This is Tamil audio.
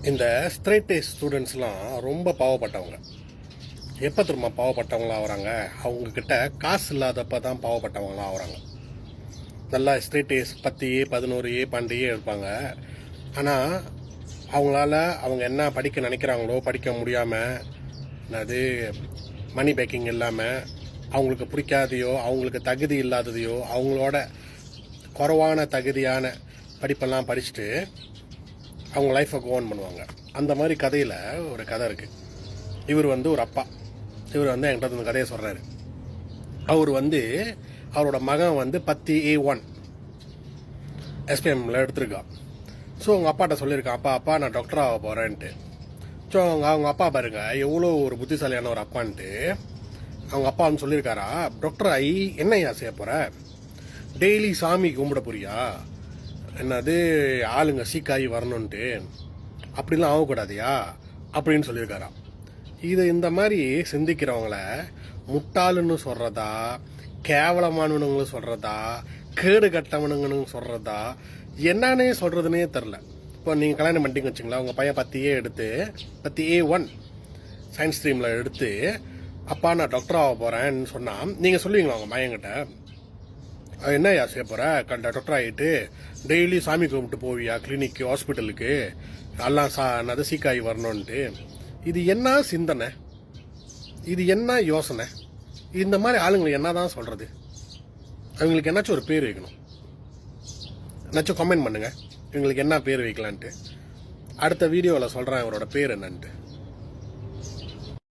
இந்த ஸ்ட்ரைட் ஏ ஸ்டூடெண்ட்ஸ்லாம் ரொம்ப பாவப்பட்டவங்க. எப்போ திரும்ப பாவப்பட்டவங்களாக ஆகிறாங்க? அவங்கக்கிட்ட காசு இல்லாதப்ப தான் பாவப்பட்டவங்களாக ஆகிறாங்க. நல்லா straight ace 10A 11A 12A இருப்பாங்க. ஆனால் அவங்களால அவங்க என்ன படிக்க நினைக்கிறாங்களோ படிக்க முடியாமல், அது மணி பேக்கிங் இல்லாமல், அவங்களுக்கு பிடிக்காதையோ அவங்களுக்கு தகுதி இல்லாததையோ அவங்களோட குறைவான தகுதியான படிப்பெல்லாம் படிச்சுட்டு அவங்க லைஃப்பை கோவன் பண்ணுவாங்க. அந்த மாதிரி கதையில் ஒரு கதை இருக்குது. இவர் ஒரு அப்பா. இவர் என்கிட்ட அந்த கதையை சொல்கிறாரு. அவர் அவரோட மகன் 10A1 SPMல எடுத்திருக்கான். ஸோ அவங்க அப்பாட்ட சொல்லியிருக்கான், அப்பா நான் டாக்டர் ஆக போகிறேன்ட்டு. ஸோ அவங்க அப்பா பாருங்க எவ்வளோ ஒரு புத்திசாலியான ஒரு அப்பான்ட்டு. அவங்க அப்பா சொல்லியிருக்காரா, டாக்டர் ஆகி என்னையா செய்ய போகிற? டெய்லி சாமி கும்பிட போறியா? என்னது ஆளுங்க சீக்காகி வரணுன்ட்டு அப்படிலாம் ஆகக்கூடாதியா அப்படின்னு சொல்லியிருக்காராம். இது இந்த மாதிரி சிந்திக்கிறவங்கள முட்டாளுன்னு சொல்கிறதா, கேவலமானவனுங்களை சொல்கிறதா, கேடு கட்டவனுங்கன்னு சொல்கிறதா, என்னன்னே சொல்கிறதுனே தெரில. இப்போ நீங்கள் கல்யாணம் பண்ணிட்டீங்க வச்சுங்களா, உங்கள் பையன் 10A எடுத்து 10A1 சயின்ஸ் ஸ்ட்ரீமில் எடுத்து அப்பா நான் டாக்டர் ஆக போகிறேன்னு சொன்னால் நீங்கள் சொல்லுவீங்களா உங்கள் பையன்கிட்ட, என்னையா செய்ய போகிற? டாக்டர் ஆகிட்டு டெய்லி சாமி கும்பிட்டு போவியா கிளினிக்கு ஹாஸ்பிட்டலுக்கு, எல்லாம் என்னது சீக்காகி வரணுன்ட்டு? இது என்ன சிந்தனை? இது என்ன யோசனை? இந்த மாதிரி ஆளுங்களுக்கு என்ன தான் சொல்கிறது? அவங்களுக்கு என்னாச்சும் ஒரு பேர் வைக்கணும். என்னாச்சும் கமெண்ட் பண்ணுங்கள் இவங்களுக்கு என்ன பேர் வைக்கலான்ட்டு. அடுத்த வீடியோவில் சொல்கிறேன் அவரோட பேர் என்னன்ட்டு.